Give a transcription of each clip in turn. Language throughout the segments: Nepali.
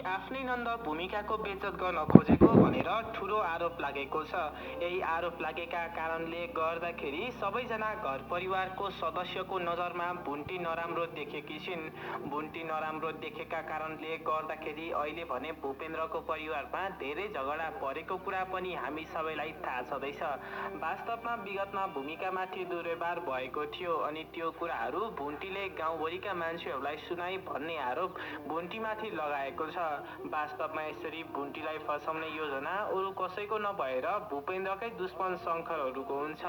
आफ्नै नन्द भूमिकाको बेइज्जत गर्न खोजेको भनेर ठूलो आरोप लागेको छ। यही आरोप लागेका कारणले गर्दाखेरि सबैजना घर परिवारको सदस्यको नजरमा बुन्टी नराम्रो देखेकी छिन्। बुन्टी नराम्रो देखेका कारणले गर्दाखेरि अहिले भने भूपेन्द्रको परिवारमा धेरै झगडा परेको कुरा पनि हामी सबैलाई थाहा छँदैछ। वास्तवमा विगतमा भूमिकामाथि दुर्व्यवहार भएको थियो अनि त्यो कुराहरू बुन्टीले गाउँभरिका मान्छेहरूलाई सुनाई भन्ने आरोप बुन्टीमाथि लगाएको छ। वास्तवमा यसरी बुन्टीलाई फसाउने योजना अरू कसैको नभएर भूपेन्द्रकै दुश्मन शङ्करहरूको हुन्छ।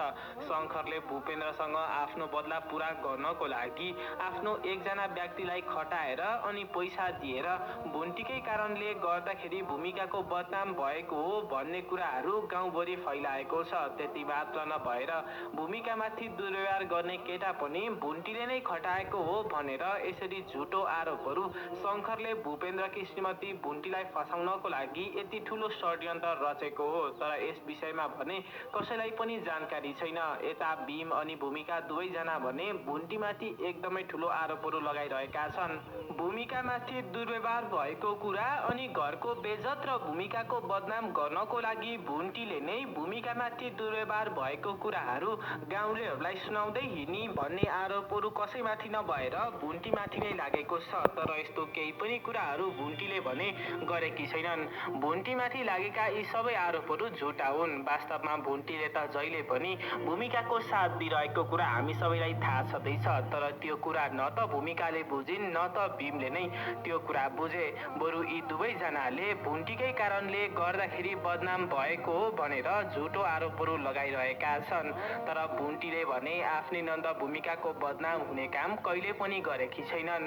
शङ्करले भूपेन्द्रसँग आफ्नो बदला पूरा गर्नको लागि आफ्नो एकजना व्यक्तिलाई खटाएर अनि पैसा दिएर बुन्टीकै कारणले गर्दाखेरि भूमिकाको बदनाम भएको हो भन्ने कुराहरू गाउँभरि फैलाएको छ। त्यति मात्र नभएर भूमिकामाथि दुर्व्यवहार गर्ने केटा पनि बुन्टीले नै खटाएको हो भनेर यसरी झुटो आरोपहरू शङ्करले भूपेन्द्रकी श्रीमती बुन्टीलाई फसाउनको लागि यति ठूलो षड्यन्त्र रचेको हो। तर यस विषयमा भने कसैलाई पनि जानकारी छैन। यता भीम अनि भूमिका दुवैजना भने बुन्टीमाथि एकदमै ठूलो आरोपहरू लगाइरहेका छन्। भूमिकामाथि दुर्व्यवहार भएको कुरा अनि घरको बेइज्जत र भूमिकाको बदनाम गर्नको लागि बुन्टीले नै भूमिकामाथि दुर्व्यवहार भएको कुराहरू गाउँलेहरूलाई सुनाउँदै हिँड्ने भन्ने आरोपहरू कसैमाथि नभएर बुन्टीमाथि नै लागेको छ। तर यस्तो केही पनि कुराहरू बुन्टीले भने गरेकी छैनन्। बुन्टीमाथि लागेका यी सबै आरोपहरू झुटा हुन्। वास्तवमा बुन्टीले त जहिले पनि भूमिकाको साथ दिइरहेको कुरा हामी सबैलाई थाहा छँदैछ। तर त्यो कुरा न त भूमिकाले बुझिन् न त भीमले नै त्यो कुरा बुझे। बरु यी दुवैजनाले बुन्टीकै कारणले गर्दाखेरि बदनाम भएको हो भनेर झुटो आरोपहरू लगाइरहेका छन्। तर बुन्टीले भने आफ्नै नन्द भूमिकाको बदनाम हुने काम कहिले पनि गरेकी छैनन्।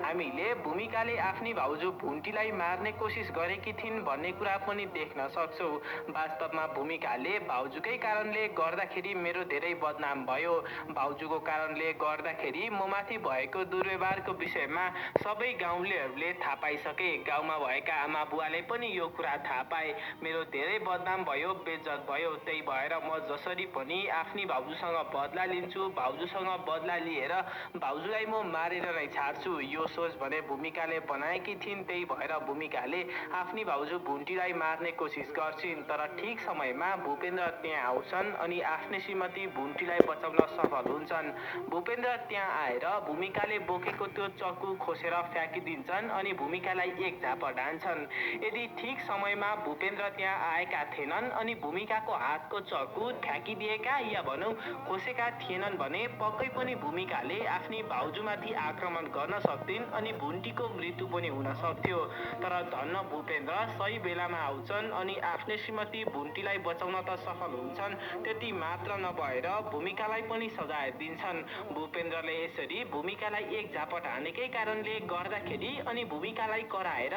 हामीले भूमिकाले आफ्नी भाउजू बुन्टीलाई मार्ने कोसिस गरेकी थिइन् भन्ने कुरा पनि देख्न सक्छौँ। वास्तवमा भूमिकाले भाउजूकै कारणले गर्दाखेरि मेरो धेरै बदनाम भयो। भाउजूको कारणले गर्दाखेरि ममाथि भएको दुर्व्यवहारको विषयमा सबै गाउँलेहरूले थाहा पाइसके। गाउँमा भएका आमा बुवाले पनि यो कुरा थाहा पाए। मेरो धेरै बदनाम भयो, बेइज्जत भयो। त्यही भएर म जसरी पनि आफ्नी भाउजूसँग बदला लिन्छु। भाउजूसँग बदला लिएर भाउजूलाई म मारेर नै छाड्छु। यो सोच भने भूमिकाले बनाएकी थिइन्। त्यही भएर भूमिकाले आफ्नी भाउजू बुन्टीलाई मार्ने कोसिस गर्छिन्। तर ठिक समयमा भूपेन्द्र त्यहाँ आउँछन् अनि आफ्नै श्रीमती बुन्टीलाई बचाउन सफल हुन्छन्। भूपेन्द्र त्यहाँ आएर भूमिकाले बोकेको त्यो चक्कु खोसेर फ्याँकिदिन्छन् अनि भूमिकालाई एक झापड हान्छन्। यदि ठिक समयमा भूपेन्द्र त्यहाँ आएका थिएनन् अनि भूमिकाको हातको चक्कु फ्याँकिदिएका या भनौँ खोसेका थिएनन् भने पक्कै पनि भूमिकाले आफ्नी भाउजूमाथि आक्रमण गर्न सक्थिन् अनि बुन्टीको मृत्यु पनि हुन सक्थ्यो। तर धन्न भूपेन्द्र सही बेलामा आउँछन् अनि आफ्नै श्रीमती बुन्टीलाई बचाउन त सफल हुन्छन्। त्यति मात्र नभएर भूमिकालाई पनि सजाय दिन्छन्। भूपेन्द्रले यसरी भूमिकालाई एक झापट हानेकै कारणले गर्दाखेरि अनि भूमिकालाई कराएर